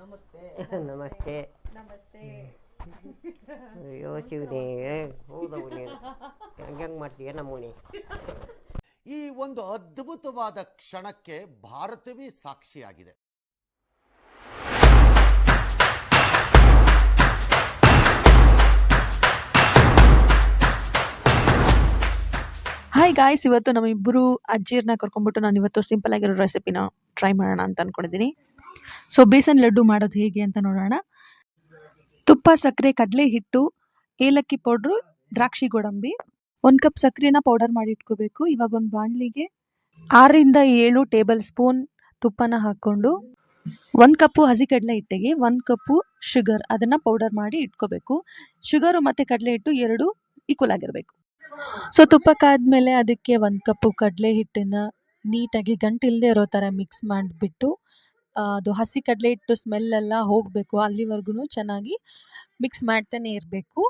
ನಮಸ್ತೆ ನಮಸ್ತೆ. ನಮಸ್ತೆ. ಅಯ್ಯೋ ಶಿವನೇ, ಹೌದವು ನೀನು ಹೆಂಗೆ ಮಾಡ್ತೀಯ ನಮ್ಮನೆ. ಈ ಒಂದು ಅದ್ಭುತವಾದ ಕ್ಷಣಕ್ಕೆ ಭಾರತವೇ ಸಾಕ್ಷಿಯಾಗಿದೆ. ಹಾಯ್ ಗಾಯ್ಸ್, ಇವತ್ತು ನಮ್ಮಿಬ್ಬರು ಅಜ್ಜಿಯರ್ನ ಕರ್ಕೊಂಡ್ಬಿಟ್ಟು ನಾನು ಇವತ್ತು ಸಿಂಪಲ್ ಆಗಿರೋ ರೆಸಿಪಿನ ಟ್ರೈ ಮಾಡೋಣ ಅಂತ ಅನ್ಕೊಂಡಿದ್ದೀನಿ. ಸೊ ಬೇಸನ್ ಲಡ್ಡು ಮಾಡೋದು ಹೇಗೆ ಅಂತ ನೋಡೋಣ. ತುಪ್ಪ, ಸಕ್ಕರೆ, ಕಡಲೆ ಹಿಟ್ಟು, ಏಲಕ್ಕಿ ಪೌಡ್ರು, ದ್ರಾಕ್ಷಿ ಗೋಡಂಬಿ, 1 ಕಪ್ ಸಕ್ಕರೆನ ಪೌಡರ್ ಮಾಡಿ ಇಟ್ಕೋಬೇಕು. ಇವಾಗ ಒಂದು ಬಾಣಲಿಗೆ 6 ರಿಂದ 7 ಟೇಬಲ್ ಸ್ಪೂನ್ ತುಪ್ಪನ ಹಾಕ್ಕೊಂಡು 1 ಕಪ್ಪು ಹಸಿ ಕಡಲೆ ಹಿಟ್ಟಿಗೆ 1 ಕಪ್ಪು ಶುಗರ್ ಅದನ್ನು ಪೌಡರ್ ಮಾಡಿ ಇಟ್ಕೋಬೇಕು. ಶುಗರು ಮತ್ತು ಕಡಲೆ ಹಿಟ್ಟು 2 ಈಕ್ವಲ್ ಆಗಿರಬೇಕು. ಸೊ ತುಪ್ಪಕ್ಕಾದ್ಮೇಲೆ ಅದಕ್ಕೆ 1 ಕಪ್ಪು ಕಡಲೆ ಹಿಟ್ಟನ್ನು ನೀಟಾಗಿ ಗಂಟಿಲ್ಲದೆ ಇರೋ ಥರ ಮಿಕ್ಸ್ ಮಾಡಿಬಿಟ್ಟು ಅದು ಹಸಿ ಕಡಲೆ ಹಿಟ್ಟು ಸ್ಮೆಲ್ಲೆಲ್ಲ ಹೋಗಬೇಕು, ಅಲ್ಲಿವರೆಗೂ ಚೆನ್ನಾಗಿ ಮಿಕ್ಸ್ ಮಾಡ್ತಾನೆ ಇರಬೇಕು.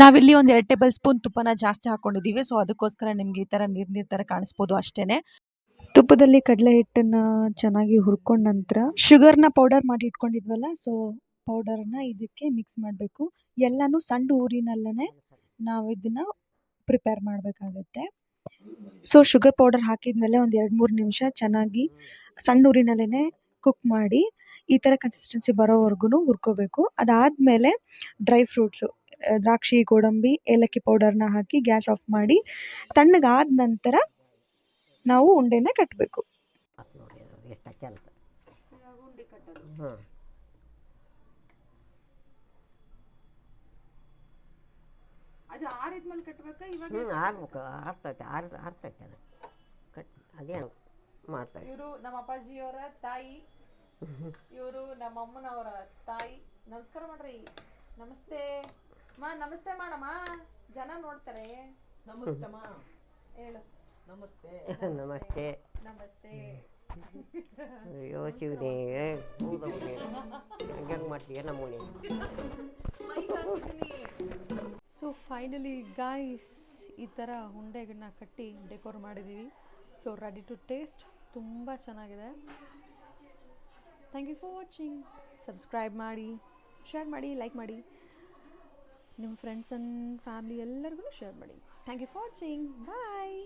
ನಾವಿಲ್ಲಿ ಒಂದು 2 ಟೇಬಲ್ ಸ್ಪೂನ್ ತುಪ್ಪನ ಜಾಸ್ತಿ ಹಾಕ್ಕೊಂಡಿದ್ದೀವಿ. ಸೊ ಅದಕ್ಕೋಸ್ಕರ ನಿಮ್ಗೆ ಈ ಥರ ನೀರು ಥರ ಕಾಣಿಸ್ಬೋದು ಅಷ್ಟೇ. ತುಪ್ಪದಲ್ಲಿ ಕಡಲೆ ಹಿಟ್ಟನ್ನು ಚೆನ್ನಾಗಿ ಹುರ್ಕೊಂಡ ನಂತರ ಶುಗರ್ನ ಪೌಡರ್ ಮಾಡಿ ಇಟ್ಕೊಂಡಿದ್ವಲ್ಲ, ಸೊ ಪೌಡರ್ನ ಇದಕ್ಕೆ ಮಿಕ್ಸ್ ಮಾಡಬೇಕು. ಎಲ್ಲನೂ ಸಣ್ಣ ಊರಿನಲ್ಲೇ ನಾವು ಇದನ್ನು ಪ್ರಿಪೇರ್ ಮಾಡಬೇಕಾಗತ್ತೆ. ಸೊ ಶುಗರ್ ಪೌಡರ್ ಹಾಕಿದ್ಮೇಲೆ ಒಂದು 2-3 ನಿಮಿಷ ಚೆನ್ನಾಗಿ ಸಣ್ಣ ಊರಿನಲ್ಲೇ ಕುಕ್ ಮಾಡಿ ಈ ಥರ ಕನ್ಸಿಸ್ಟೆನ್ಸಿ ಬರೋವರೆಗೂ ಹುರ್ಕೋಬೇಕು. ಅದಾದಮೇಲೆ ಡ್ರೈ ಫ್ರೂಟ್ಸು, ದ್ರಾಕ್ಷಿ, ಗೋಡಂಬಿ, ಏಲಕ್ಕಿ ಪೌಡರ್ನ ಹಾಕಿ ಗ್ಯಾಸ್ ಆಫ್ ಮಾಡಿ ತಣ್ಣಗಾದ ನಂತರ ನಾವು ಉಂಡೆನ ಕಟ್ಟಬೇಕು. ಎಷ್ಟು ಕೆಲಸ. ಉಂಡೆ ಕಟ್ಟೋದು. ಹಾಂ, ಅದು ಆರಿದ್ಮೇಲೆ ಕಟ್ಟಬೇಕಾ ಇವಾಗ? ಆರ್ಬೇಕು, ಆರ್ತೈತೆ ಅದು ಅದೇನು ಮಾಡ್ತಾರೆ. ಇವರು ನಮ್ಮ ಅಪ್ಪಾಜಿಯವರ ತಾಯಿ, ಇವರು ನಮ್ಮ ಅಮ್ಮನವರ ತಾಯಿ. ನಮಸ್ಕಾರ ಮಾಡ್ರಿ. ನಮಸ್ತೆ ನಮಸ್ತೆ ಮಾಡಮ್ಮ, ಜನ ನೋಡ್ತಾರೆ. ನಮಸ್ತೆ ಹೇಳು. ನಮಸ್ತೆ ನಮಸ್ತೆ. ನಮಸ್ತೆ. ಅಯ್ಯೋ ಶಿವನೇ, ಹೌದವು ನೀನು ಹೆಂಗೆ ಮಾಡ್ತೀಯ ನಮ್ಮನೆ. ಸೊ ಫೈನಲಿ ಗಾಯ್ಸ್, ಈ ಥರ ಉಂಡೆಗಳನ್ನ ಕಟ್ಟಿ ಡೆಕೋರ್ ಮಾಡಿದ್ದೀವಿ. So ready to taste. ತುಂಬ ಚೆನ್ನಾಗಿದೆ. Thank you for watching. Subscribe ಮಾಡಿ, ಶೇರ್ ಮಾಡಿ, ಲೈಕ್ ಮಾಡಿ, ನಿಮ್ಮ ಫ್ರೆಂಡ್ಸ್ ಆ್ಯಂಡ್ ಫ್ಯಾಮಿಲಿ ಎಲ್ಲರಿಗೂ ಶೇರ್ ಮಾಡಿ. Thank you for watching. Bye.